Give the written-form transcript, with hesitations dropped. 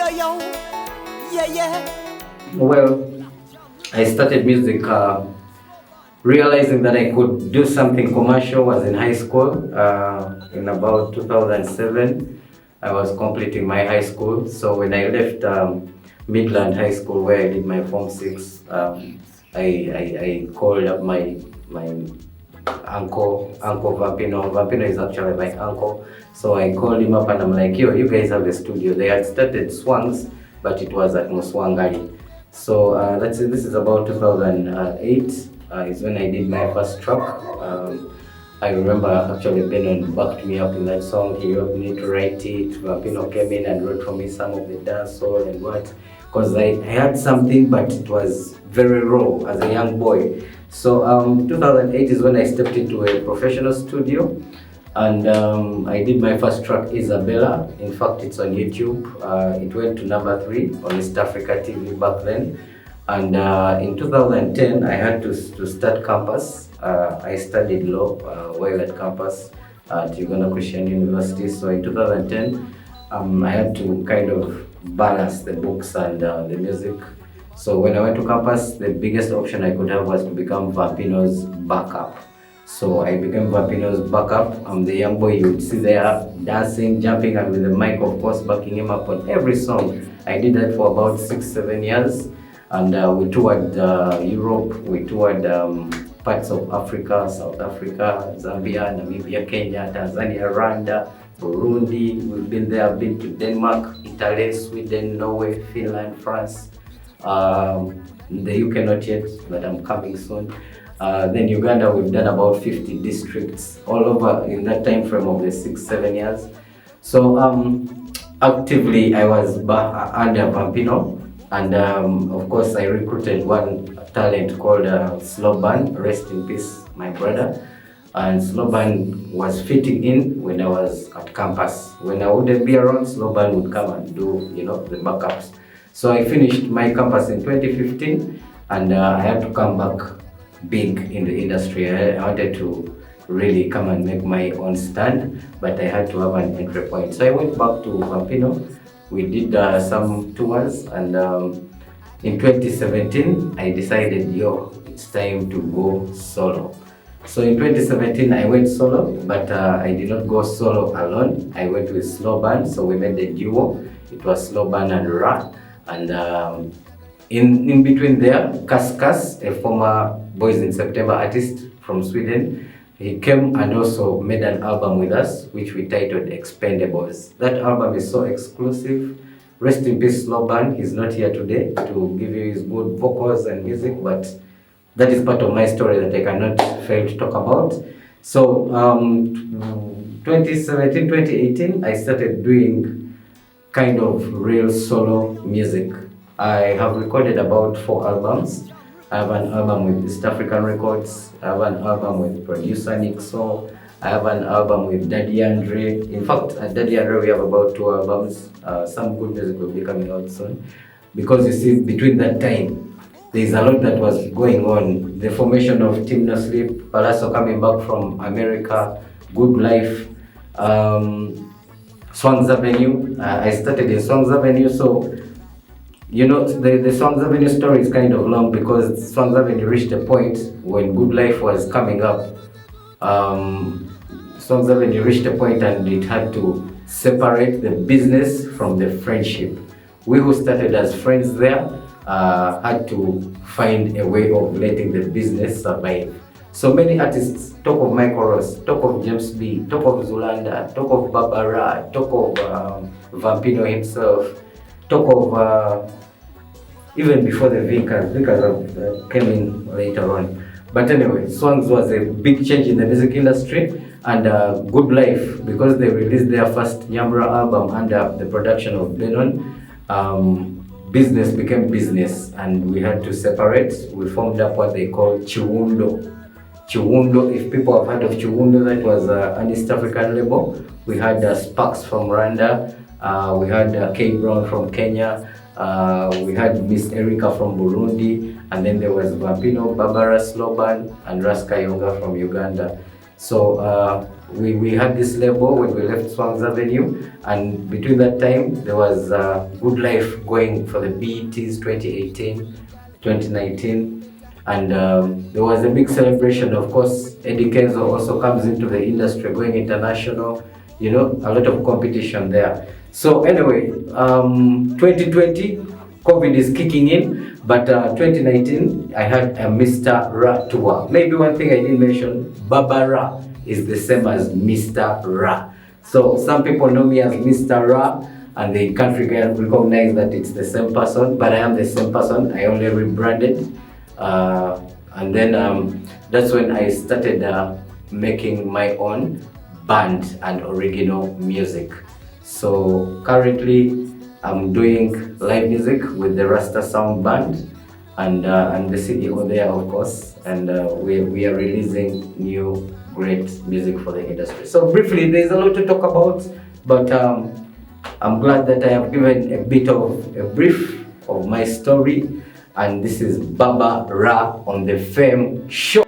yo, yeah, yeah. Well, I started music realizing that I could do something commercial was in high school. In about 2007, I was completing my high school. So when I left Midland High School, where I did my Form 6, I called up my uncle Vampino. Vampino is actually my uncle. So I called him up and I'm like, yo, you guys have a studio. They had started Swangs, but it was at Muswangari. So this is about 2008 is when I did my first track. I remember actually Benon backed me up in that song. He helped me to write it. Vampino came in and wrote for me some of the dance soul and what. Because I had something, but it was very raw as a young boy. So 2008 is when I stepped into a professional studio. And I did my first track, Isabella. In fact, it's on YouTube. It went to number 3 on East Africa TV back then. And in 2010, I had to start campus. I studied law while at campus at Uganda Christian University. So in 2010, I had to kind of balance the books and the music. So when I went to campus, the biggest option I could have was to become Vampino's backup. So I became Vampino's backup. I'm the young boy you would see there dancing, jumping, and with the mic, of course, backing him up on every song. I did that for about 6-7 years. And we toured Europe, we toured parts of Africa, South Africa, Zambia, Namibia, Kenya, Tanzania, Rwanda, Burundi. We've been there, I've been to Denmark, Italy, Sweden, Norway, Finland, France. The UK not yet, but I'm coming soon. Then Uganda, we've done about 50 districts all over in that time frame of the 6-7 years. So actively I was under Vampino, and of course I recruited one talent called Sloban, rest in peace my brother. And Sloban was fitting in when I was at campus. When I wouldn't be around, Sloban would come and do the backups. So I finished my campus in 2015, and I had to come back big in the industry. I wanted to really come and make my own stand, but I had to have an entry point. So I went back to Vampino. We did some tours, and in 2017, I decided, it's time to go solo. So in 2017, I went solo, but I did not go solo alone. I went with Sloban, so we made a duo. It was Sloban and Ra. And in between there, Kaskas, a former Boys in September artist from Sweden, he came and also made an album with us, which we titled Expendables. That album is so exclusive. Rest in peace, Sloban. He's not here today to give you his good vocals and music, but that is part of my story that I cannot fail to talk about. So 2017, 2018, I started doing kind of real solo music. I have recorded about 4 albums. I have an album with East African Records. I have an album with producer Nick So. I have an album with Daddy Andre. In fact, at Daddy Andre we have about 2 albums. Some good music will be coming out soon. Because you see, between that time, there's a lot that was going on. The formation of Team No Sleep, Palazzo coming back from America, Good Life, Swangs Avenue. I started in Swangs Avenue, so the Swangs Avenue story is kind of long because Swangs Avenue reached a point when Good Life was coming up. Swangs Avenue reached a point and it had to separate the business from the friendship. We who started as friends there had to find a way of letting the business survive. So many artists talk of Michael Ross, talk of James B, talk of Zulanda, talk of Barbara, talk of Vampino himself, talk of even before the Vickers came in later on. But anyway, Swangs was a big change in the music industry, and Good Life, because they released their first Nyambura album under the production of Benon, business became business and we had to separate. We formed up what they call Chiwundo. Chiwundo, if people have heard of Chiwundo, that was an East African label. We had Sparks from Rwanda, we had K Brown from Kenya, we had Miss Erica from Burundi, and then there was Vampino, Barbara Sloban, and Ras Kayonga from Uganda. So we had this label when we left Swangs Avenue, and between that time there was Good Life going for the BETs 2018, 2019, and there was a big celebration. Of course, Eddie Kenzo also comes into the industry, going international. You know, a lot of competition there. So anyway, 2020, COVID is kicking in, but 2019, I had a Mr. Ra tour. Maybe one thing I didn't mention, Baba Ra is the same as Mr. Ra. So some people know me as Mr. Ra, and they can't recognize that it's the same person, but I am the same person. I only rebranded. And then that's when I started making my own band and original music. So currently I'm doing live music with the Rasta Sound Band, and I'm the CEO there, of course, and we are releasing new great music for the industry. So briefly, there's a lot to talk about, but I'm glad that I have given a bit of a brief of my story, and this is Baba Ra on the Fame Show.